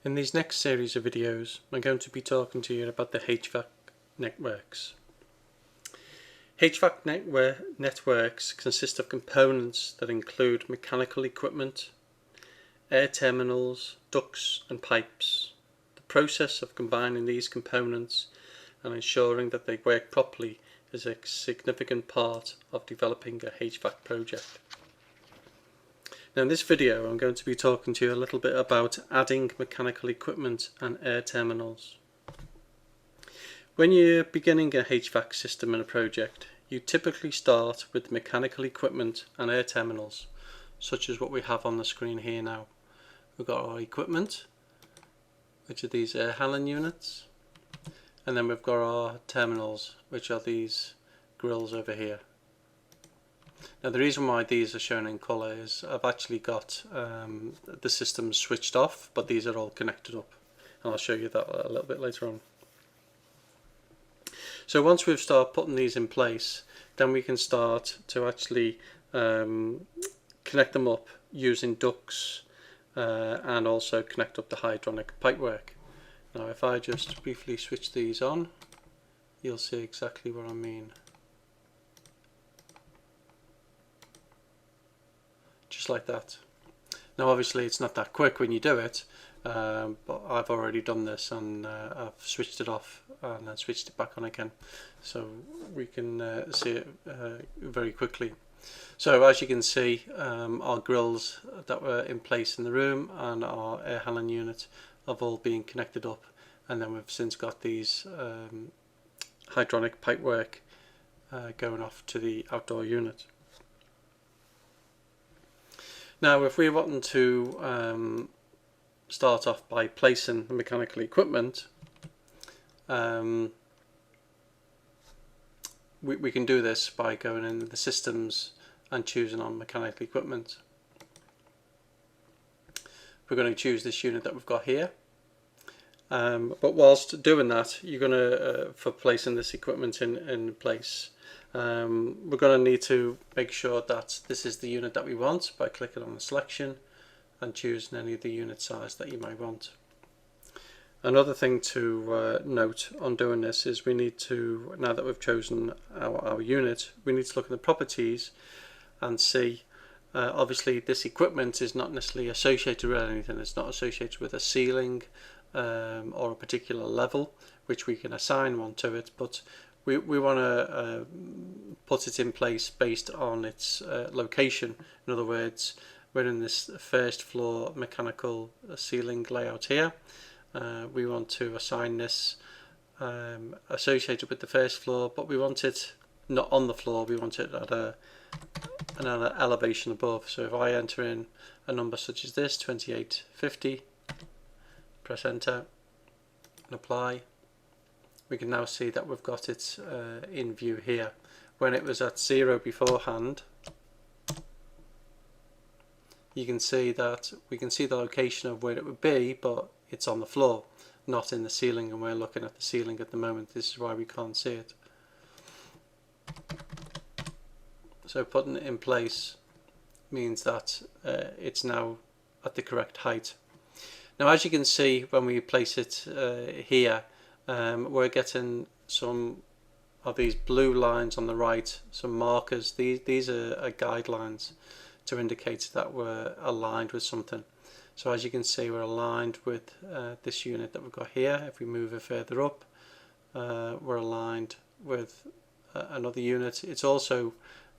In these next series of videos, I'm going to be talking to you about the HVAC networks. HVAC networks consist of components that include mechanical equipment, air terminals, ducts and pipes. The process of combining these components and ensuring that they work properly is a significant part of developing a HVAC project. Now in this video I'm going to be talking to you a little bit about adding mechanical equipment and air terminals. When you're beginning a HVAC system in a project, you typically start with mechanical equipment and air terminals, such as what we have on the screen here now. We've got our equipment, which are these air handling units, and then we've got our terminals, which are these grills over here. Now the reason why these are shown in colour is I've actually got the system switched off, but these are all connected up, and I'll show you that a little bit later on. So once we've started putting these in place, then we can start to actually connect them up using ducts and also connect up the hydronic pipework. Now if I just briefly switch these on, you'll see exactly what I mean. Just like that. Now obviously it's not that quick when you do it, but I've already done this and I've switched it off and then switched it back on again, so we can see it very quickly. So as you can see, our grills that were in place in the room and our air handling unit have all been connected up, and then we've since got these hydronic pipework going off to the outdoor unit. Now if we want to start off by placing the mechanical equipment, we can do this by going in the systems and choosing on mechanical equipment. We're going to choose this unit that we've got here, but whilst doing that, you're going to for placing this equipment in place, we're going to need to make sure that this is the unit that we want by clicking on the selection and choosing any of the unit size that you might want. Another thing to note on doing this is we need to, now that we've chosen our unit, we need to look at the properties and see, obviously this equipment is not necessarily associated with anything. It's not associated with a ceiling or a particular level, which we can assign one to it, but we want to put it in place based on its location. In other words, we're in this first floor mechanical ceiling layout here. We want to assign this associated with the first floor, but we want it not on the floor, we want it at another elevation above. So if I enter in a number such as this, 2850, press enter and apply, we can now see that we've got it in view here. When it was at 0 beforehand, you can see that we can see the location of where it would be, but it's on the floor, not in the ceiling, and we're looking at the ceiling at the moment. This is why we can't see it. So putting it in place means that it's now at the correct height. Now as you can see, when we place it here, we're getting some of these blue lines on the right, some markers. These are guidelines to indicate that we're aligned with something. So as you can see, we're aligned with this unit that we've got here. If we move it further up, we're aligned with another unit. It's also,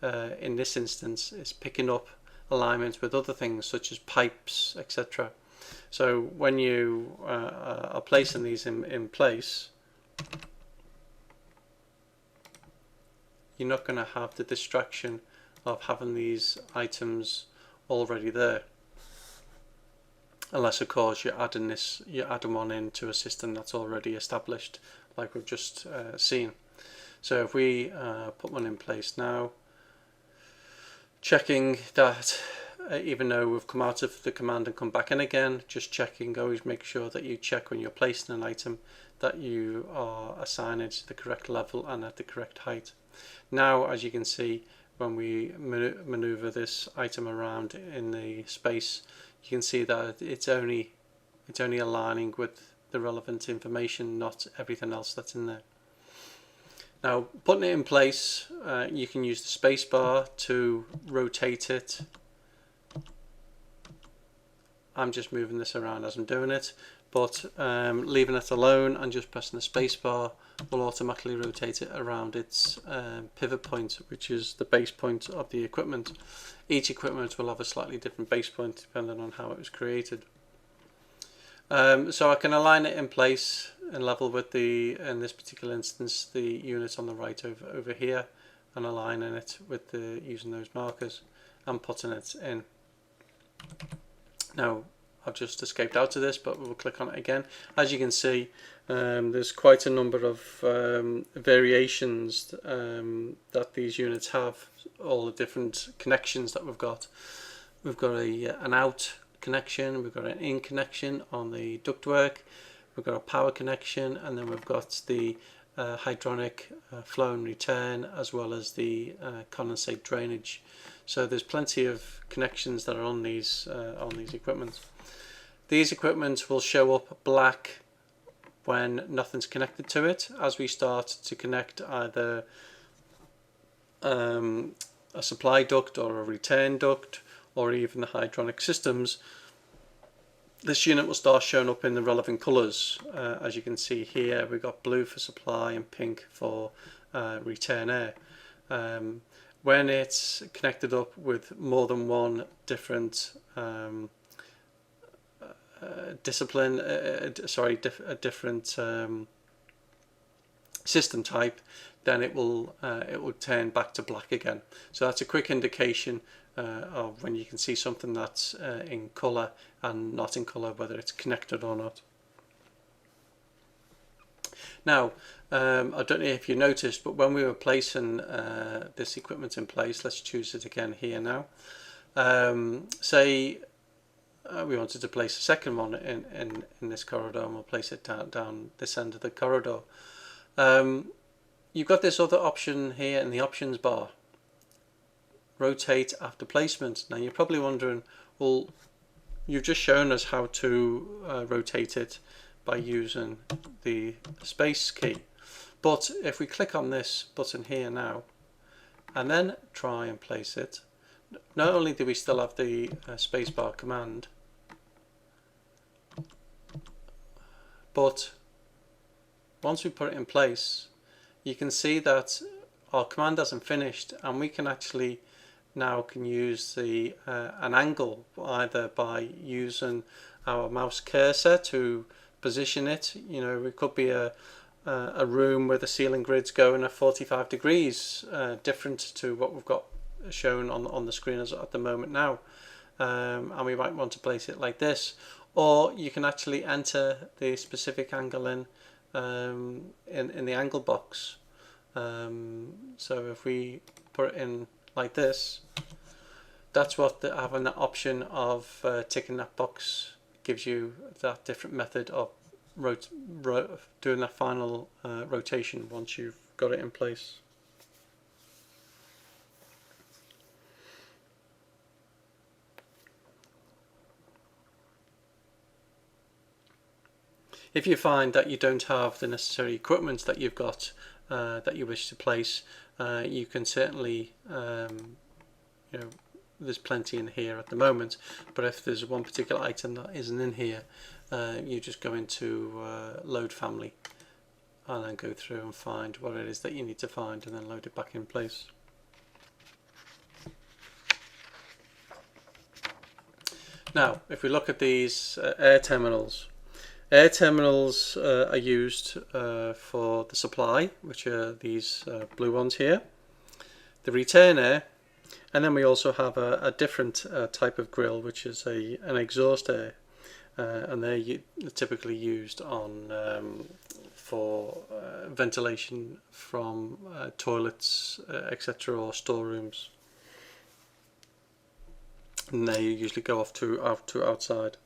in this instance, it's picking up alignments with other things such as pipes, etc. So when you are placing these in place, you're not going to have the distraction of having these items already there, unless of course you're adding one into a system that's already established, like we've just seen. So if we put one in place now, checking that even though we've come out of the command and come back in again, just checking, always make sure that you check when you're placing an item that you are assigning it to the correct level and at the correct height. Now as you can see, when we maneuver this item around in the space, you can see that it's only It's only aligning with the relevant information, not everything else that's in there. Now, putting it in place, you can use the space bar to rotate it. I'm just moving this around as I'm doing it, but leaving it alone and just pressing the space bar will automatically rotate it around its pivot point, which is the base point of the equipment. Each equipment will have a slightly different base point depending on how it was created. So I can align it in place and level with the, in this particular instance, the unit on the right over here, and aligning it with the using those markers and putting it in. Now I've just escaped out of this, but we'll click on it again. As you can see, there's quite a number of variations that these units have, all the different connections that we've got. We've got an out connection, we've got an in connection on the ductwork, we've got a power connection, and then we've got the hydronic flow and return, as well as the condensate drainage. So there's plenty of connections that are on these equipment. These equipment will show up black when nothing's connected to it. As we start to connect either a supply duct or a return duct, or even the hydronic systems, this unit will start showing up in the relevant colours. As you can see here, we've got blue for supply and pink for return air. When it's connected up with more than one different discipline, a different system type, then it will turn back to black again. So that's a quick indication of when you can see something that's in colour and not in colour, whether it's connected or not. Now, I don't know if you noticed, but when we were placing this equipment in place, let's choose it again here now. Say we wanted to place a second one in this corridor, and we'll place it down this end of the corridor. You've got this other option here in the options bar, rotate after placement. Now you're probably wondering, well, you've just shown us how to rotate it by using the space key, but if we click on this button here now and then try and place it, not only do we still have the spacebar command, but once we put it in place, you can see that our command hasn't finished, and we can actually now can use the an angle, either by using our mouse cursor to position it. You know, it could be a room where the ceiling grid's going at 45 degrees, different to what we've got shown on the screen at the moment now, and we might want to place it like this, or you can actually enter the specific angle in the angle box. So if we put it in like this, that's what having the option of ticking that box gives you, that different method of doing that final rotation once you've got it in place. If you find that you don't have the necessary equipment that you've got that you wish to place, you can certainly, you know, there's plenty in here at the moment, but if there's one particular item that isn't in here, you just go into load family and then go through and find what it is that you need to find, and then load it back in place. Now, if we look at these air terminals, air terminals are used for the supply, which are these blue ones here, the return air, and then we also have a different type of grill, which is an exhaust air, and they're typically used on for ventilation from toilets, etc., or storerooms, and they usually go off to outside.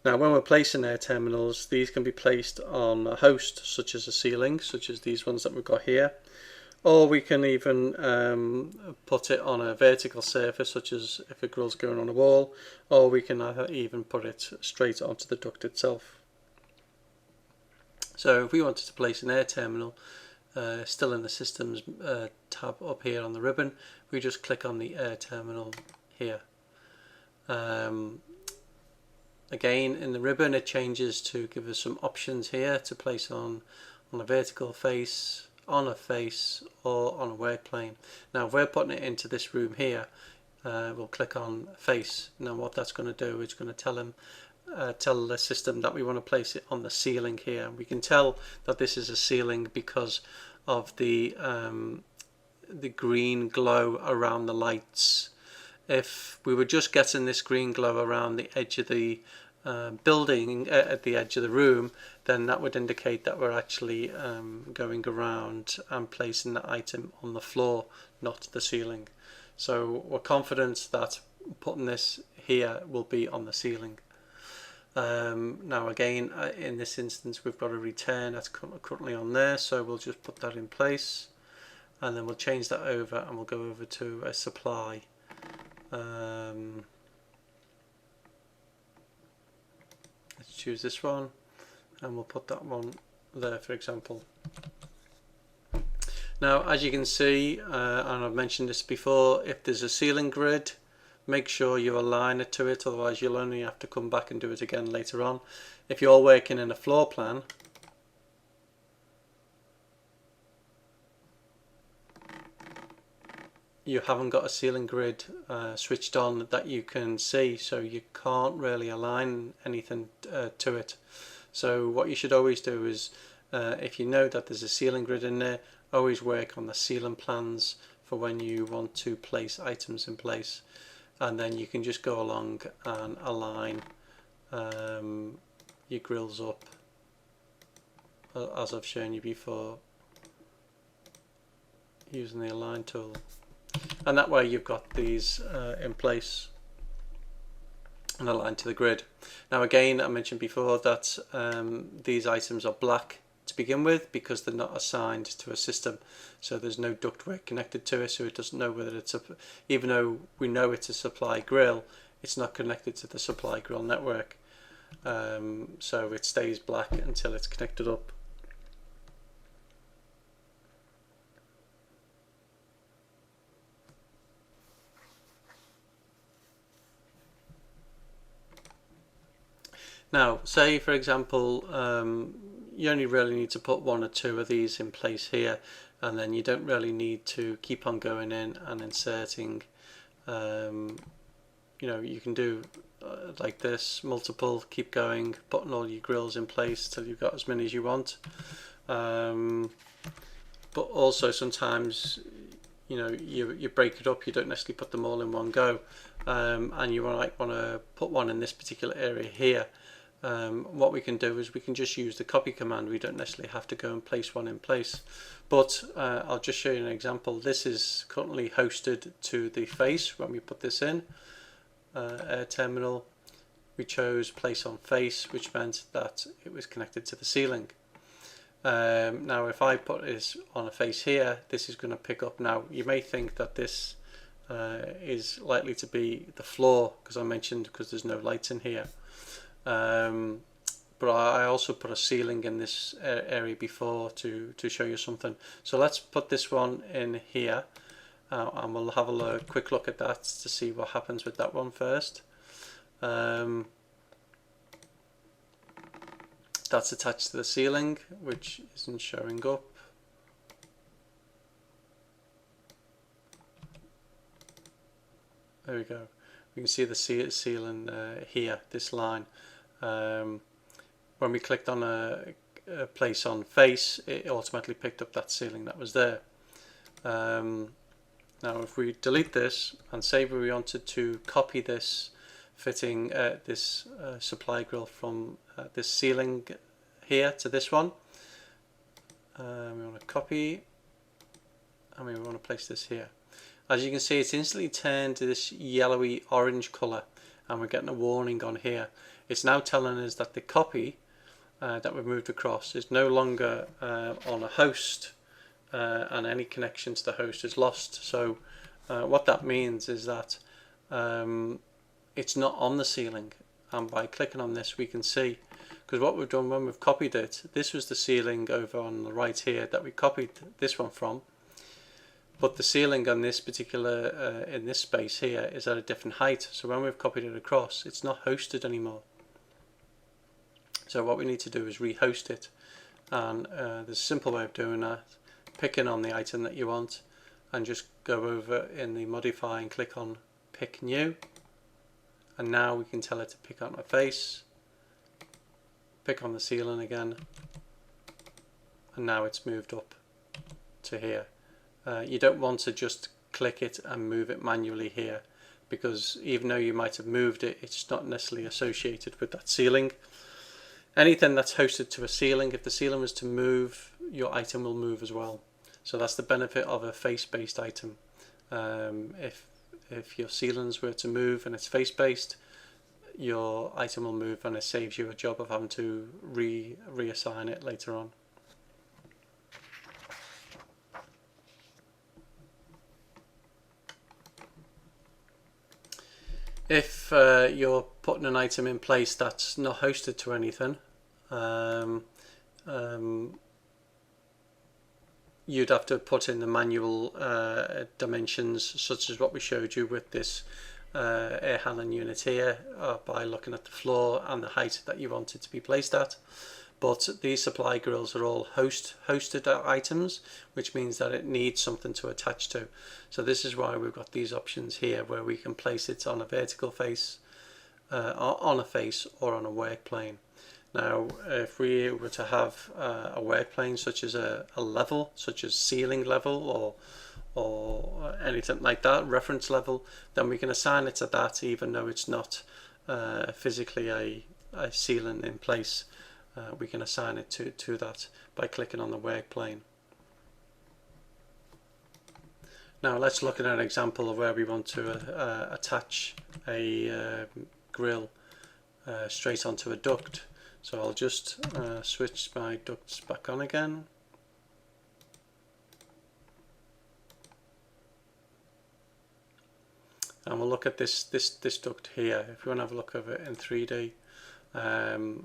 Now, when we're placing air terminals, these can be placed on a host, such as a ceiling, such as these ones that we've got here, or we can even put it on a vertical surface, such as if a grill's going on a wall, or we can even put it straight onto the duct itself. So if we wanted to place an air terminal still in the systems tab up here on the ribbon, we just click on the air terminal here. Again, in the ribbon it changes to give us some options here to place on a vertical face, on a face, or on a work plane. Now if we're putting it into this room here, we'll click on face. Now what that's going to do is going to tell the system that we want to place it on the ceiling here. We can tell that this is a ceiling because of the green glow around the lights. If we were just getting this green glow around the edge of the building, at the edge of the room, then that would indicate that we're actually going around and placing the item on the floor, not the ceiling. So we're confident that putting this here will be on the ceiling. Now again, in this instance we've got a return that's currently on there, so we'll just put that in place, and then we'll change that over and we'll go over to a supply. Let's choose this one and we'll put that one there, for example. Now as you can see, and I've mentioned this before, if there's a ceiling grid, make sure you align it to it, otherwise you'll only have to come back and do it again later on. If you're working in a floor plan, you haven't got a ceiling grid switched on that you can see, so you can't really align anything to it. So what you should always do is, if you know that there's a ceiling grid in there, always work on the ceiling plans for when you want to place items in place, and then you can just go along and align your grills up as I've shown you before using the align tool, and that way you've got these in place and aligned to the grid. Now again, I mentioned before that these items are black to begin with because they're not assigned to a system, so there's no ductwork connected to it, so it doesn't know whether it's even though we know it's a supply grill, it's not connected to the supply grill network, so it stays black until it's connected up. Now say for example you only really need to put one or two of these in place here, and then you don't really need to keep on going in and inserting. You know, you can do like this, multiple, keep going, putting all your grills in place till you've got as many as you want. But also sometimes, you know, you break it up, you don't necessarily put them all in one go, and you might want to put one in this particular area here. What we can do is we can just use the copy command. We don't necessarily have to go and place one in place, but I'll just show you an example. This is currently hosted to the face. When we put this in air terminal, we chose place on face, which meant that it was connected to the ceiling. Now if I put this on a face here, this is going to pick up. Now you may think that this is likely to be the floor, because I mentioned because there's no lights in here. But I also put a ceiling in this area before to show you something. So let's put this one in here, and we'll have a quick look at that to see what happens with that one first. That's attached to the ceiling, which isn't showing up. There we go. We can see the ceiling here, this line. When we clicked on a place on face, it automatically picked up that ceiling that was there. Now if we delete this and say we wanted to copy this fitting, this supply grill from this ceiling here to this one, we want to copy and we want to place this here. As you can see, it's instantly turned to this yellowy orange colour, and we're getting a warning on here. It's now telling us that the copy that we've moved across is no longer on a host and any connection to the host is lost. So what that means is that it's not on the ceiling, and by clicking on this we can see, because what we've done when we've copied it, this was the ceiling over on the right here that we copied this one from, but the ceiling on this particular in this space here is at a different height. So when we've copied it across, it's not hosted anymore. So what we need to do is rehost it, and there's a simple way of doing that. Picking on the item that you want and just go over in the modify and click on pick new, and now we can tell it to pick on a face, pick on the ceiling again, and now it's moved up to here. You don't want to just click it and move it manually here, because even though you might have moved it, it's not necessarily associated with that ceiling. Anything that's hosted to a ceiling, if the ceiling was to move, your item will move as well. So that's the benefit of a face-based item. If your ceilings were to move and it's face-based, your item will move, and it saves you a job of having to reassign it later on. If you're putting an item in place that's not hosted to anything, you'd have to put in the manual dimensions, such as what we showed you with this air handling unit here, by looking at the floor and the height that you want it to be placed at. But these supply grills are all hosted items, which means that it needs something to attach to. So this is why we've got these options here, where we can place it on a vertical face, on a face, or on a work plane. Now, if we were to have a work plane, such as a level, such as ceiling level or anything like that, reference level, then we can assign it to that, even though it's not physically a ceiling in place. We can assign it to that by clicking on the work plane. Now let's look at an example of where we want to attach a grill straight onto a duct. So I'll just switch my ducts back on again. And we'll look at this duct here. If you want to have a look at it in 3D,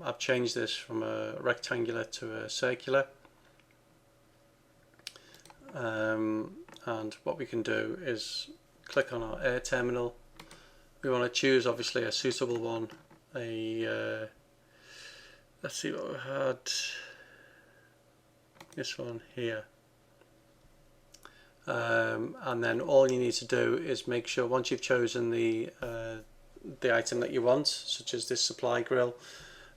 I've changed this from a rectangular to a circular. And what we can do is click on our air terminal. We want to choose obviously a suitable one. Let's see what we had. This one here. And then all you need to do is make sure, once you've chosen the item that you want, such as this supply grill,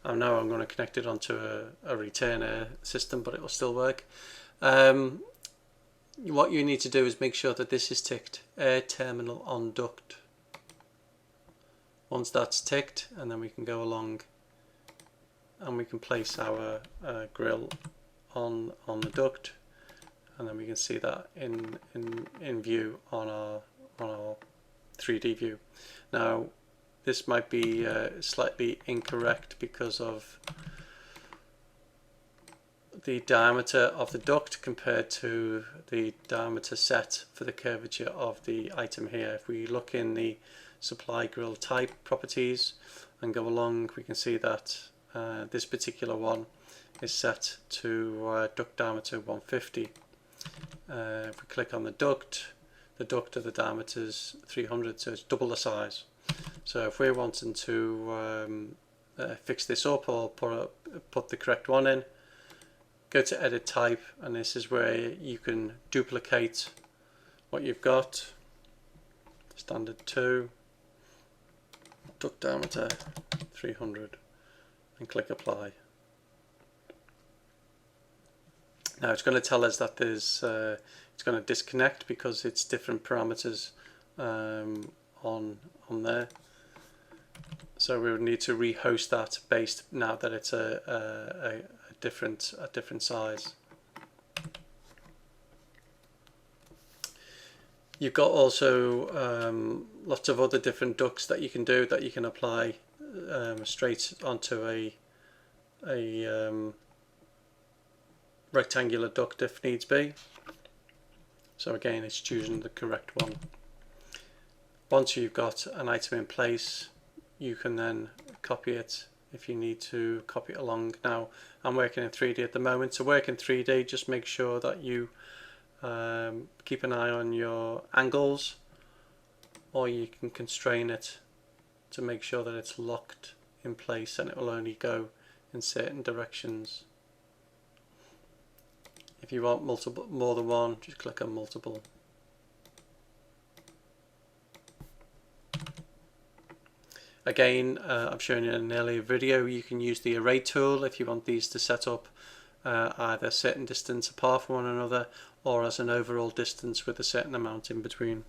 and now I'm going to connect it onto a return air system, but it will still work. What you need to do is make sure that this is ticked, air terminal on duct. Once that's ticked, and then we can go along and we can place our grill on the duct, and then we can see that in view on our 3D view. Now this might be slightly incorrect because of the diameter of the duct compared to the diameter set for the curvature of the item here. If we look in the supply grill type properties and go along, we can see that this particular one is set to duct diameter 150. If we click on the duct of the diameter is 300, so it's double the size. So if we're wanting to fix this up or put the correct one in, go to edit type, and this is where you can duplicate what you've got. Standard 2, duct diameter 300, and click apply. Now it's going to tell us that there's it's going to disconnect because it's different parameters on there. So we would need to rehost that based now that it's a different size. You've got also lots of other different ducts that you can do, that you can apply straight onto a rectangular duct if needs be. So again, it's choosing the correct one. Once you've got an item in place, you can then copy it if you need to copy it along. Now I'm working in 3D at the moment. To work in 3D, just make sure that you keep an eye on your angles, or you can constrain it to make sure that it's locked in place and it will only go in certain directions. If you want more than one, just click on multiple. Again, I've shown you in an earlier video, you can use the array tool if you want these to set up either a certain distance apart from one another or as an overall distance with a certain amount in between.